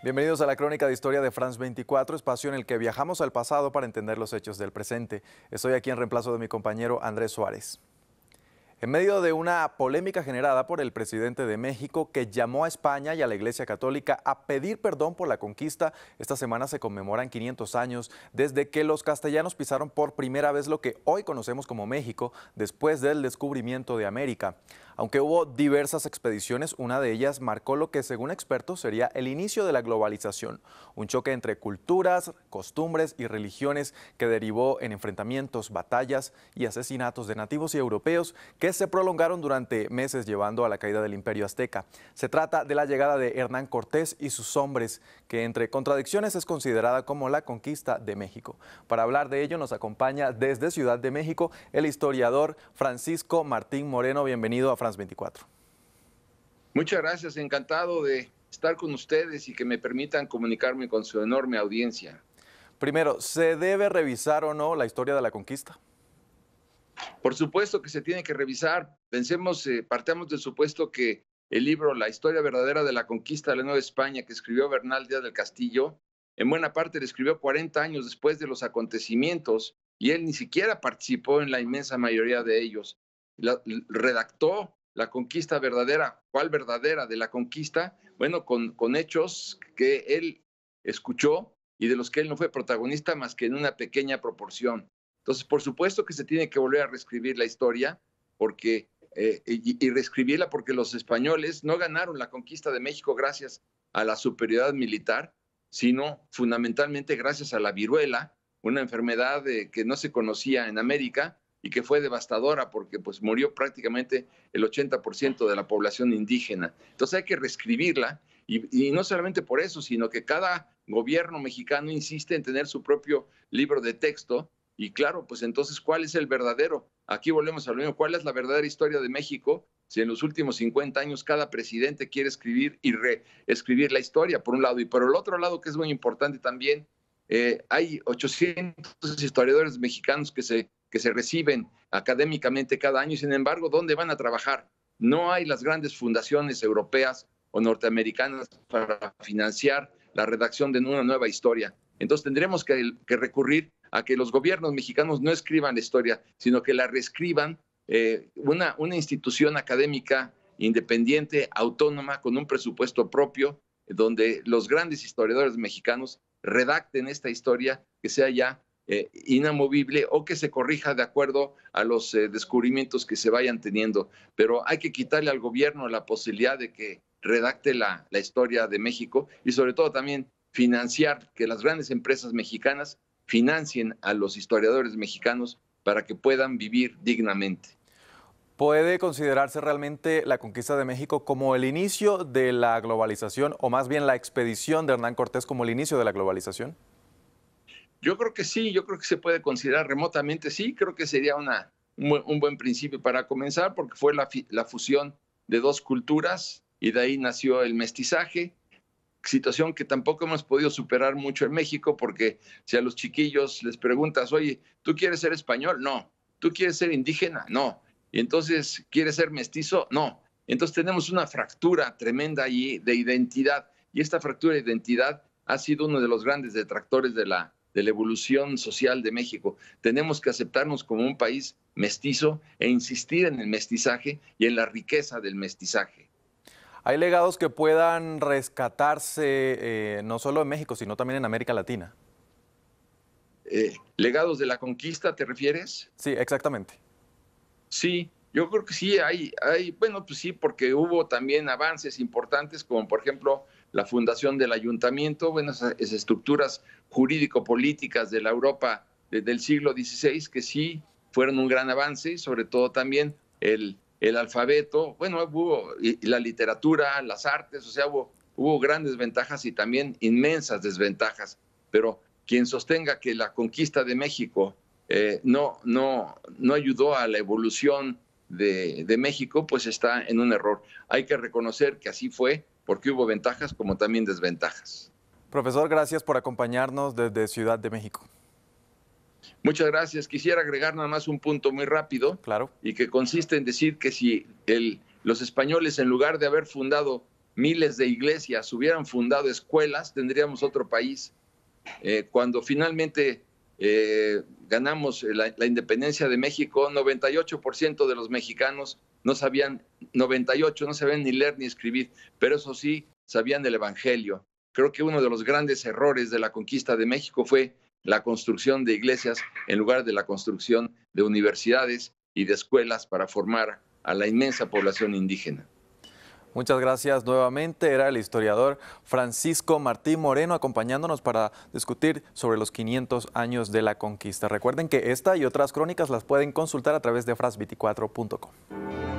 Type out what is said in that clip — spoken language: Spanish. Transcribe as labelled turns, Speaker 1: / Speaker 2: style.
Speaker 1: Bienvenidos a la Crónica de Historia de France 24, espacio en el que viajamos al pasado para entender los hechos del presente. Estoy aquí en reemplazo de mi compañero Andrés Suárez. En medio de una polémica generada por el presidente de México que llamó a España y a la Iglesia Católica a pedir perdón por la conquista, esta semana se conmemoran 500 años desde que los castellanos pisaron por primera vez lo que hoy conocemos como México, después del descubrimiento de América. Aunque hubo diversas expediciones, una de ellas marcó lo que según expertos sería el inicio de la globalización, un choque entre culturas, costumbres y religiones que derivó en enfrentamientos, batallas y asesinatos de nativos y europeos que se prolongaron durante meses llevando a la caída del Imperio Azteca. Se trata de la llegada de Hernán Cortés y sus hombres, que entre contradicciones es considerada como la conquista de México. Para hablar de ello nos acompaña desde Ciudad de México el historiador Francisco Martín Moreno. Bienvenido a France 24.
Speaker 2: Muchas gracias, encantado de estar con ustedes y que me permitan comunicarme con su enorme audiencia.
Speaker 1: Primero, ¿se debe revisar o no la historia de la conquista?
Speaker 2: Por supuesto que se tiene que revisar. Partamos del supuesto que el libro La historia verdadera de la conquista de la Nueva España, que escribió Bernal Díaz del Castillo, en buena parte lo escribió 40 años después de los acontecimientos y él ni siquiera participó en la inmensa mayoría de ellos. Redactó la conquista verdadera. ¿Cuál verdadera? De la conquista, bueno, con hechos que él escuchó y de los que él no fue protagonista más que en una pequeña proporción. Entonces, por supuesto que se tiene que volver a reescribir la historia y reescribirla porque los españoles no ganaron la conquista de México gracias a la superioridad militar, sino fundamentalmente gracias a la viruela, una enfermedad que no se conocía en América y que fue devastadora porque pues murió prácticamente el 80% de la población indígena. Entonces hay que reescribirla y no solamente por eso, sino que cada gobierno mexicano insiste en tener su propio libro de texto y claro, pues entonces, ¿cuál es el verdadero? Aquí volvemos a lo mismo. ¿Cuál es la verdadera historia de México? Si en los últimos 50 años cada presidente quiere escribir y reescribir la historia, por un lado. Y por el otro lado, que es muy importante también, hay 800 historiadores mexicanos que se reciben académicamente cada año y sin embargo, ¿dónde van a trabajar? No hay las grandes fundaciones europeas o norteamericanas para financiar la redacción de una nueva historia. Entonces tendremos que recurrir a que los gobiernos mexicanos no escriban la historia, sino que la reescriban una institución académica independiente, autónoma, con un presupuesto propio, donde los grandes historiadores mexicanos redacten esta historia que sea ya inamovible o que se corrija de acuerdo a los descubrimientos que se vayan teniendo. Pero hay que quitarle al gobierno la posibilidad de que redacte la historia de México y sobre todo también financiar que las grandes empresas mexicanas financien a los historiadores mexicanos para que puedan vivir dignamente.
Speaker 1: ¿Puede considerarse realmente la conquista de México como el inicio de la globalización o más bien la expedición de Hernán Cortés como el inicio de la globalización?
Speaker 2: Yo creo que sí, yo creo que se puede considerar remotamente, sí, creo que sería un buen principio para comenzar porque fue la fusión de dos culturas y de ahí nació el mestizaje, situación que tampoco hemos podido superar mucho en México, porque si a los chiquillos les preguntas, oye, ¿tú quieres ser español? No. ¿Tú quieres ser indígena? No. Y entonces, ¿quieres ser mestizo? No. Entonces tenemos una fractura tremenda allí de identidad, y esta fractura de identidad ha sido uno de los grandes detractores de la evolución social de México. Tenemos que aceptarnos como un país mestizo e insistir en el mestizaje y en la riqueza del mestizaje.
Speaker 1: ¿Hay legados que puedan rescatarse no solo en México, sino también en América Latina?
Speaker 2: ¿Legados de la conquista te refieres?
Speaker 1: Sí, exactamente.
Speaker 2: Sí, yo creo que sí, bueno, pues sí, porque hubo también avances importantes, como por ejemplo la fundación del ayuntamiento, bueno, esas estructuras jurídico-políticas de la Europa del siglo XVI, que sí fueron un gran avance, y sobre todo también el alfabeto, bueno, y la literatura, las artes, o sea, hubo grandes ventajas y también inmensas desventajas, pero quien sostenga que la conquista de México no ayudó a la evolución de México, pues está en un error. Hay que reconocer que así fue, porque hubo ventajas como también desventajas.
Speaker 1: Profesor, gracias por acompañarnos desde Ciudad de México.
Speaker 2: Muchas gracias. Quisiera agregar nada más un punto muy rápido,
Speaker 1: Claro.
Speaker 2: y que consiste en decir que si los españoles, en lugar de haber fundado miles de iglesias, hubieran fundado escuelas, tendríamos otro país. Cuando finalmente ganamos la independencia de México, 98% de los mexicanos no sabían ni leer ni escribir, pero eso sí, sabían del Evangelio. Creo que uno de los grandes errores de la conquista de México fue la construcción de iglesias en lugar de la construcción de universidades y de escuelas para formar a la inmensa población indígena.
Speaker 1: Muchas gracias nuevamente. Era el historiador Francisco Martín Moreno acompañándonos para discutir sobre los 500 años de la conquista. Recuerden que esta y otras crónicas las pueden consultar a través de fras24.com.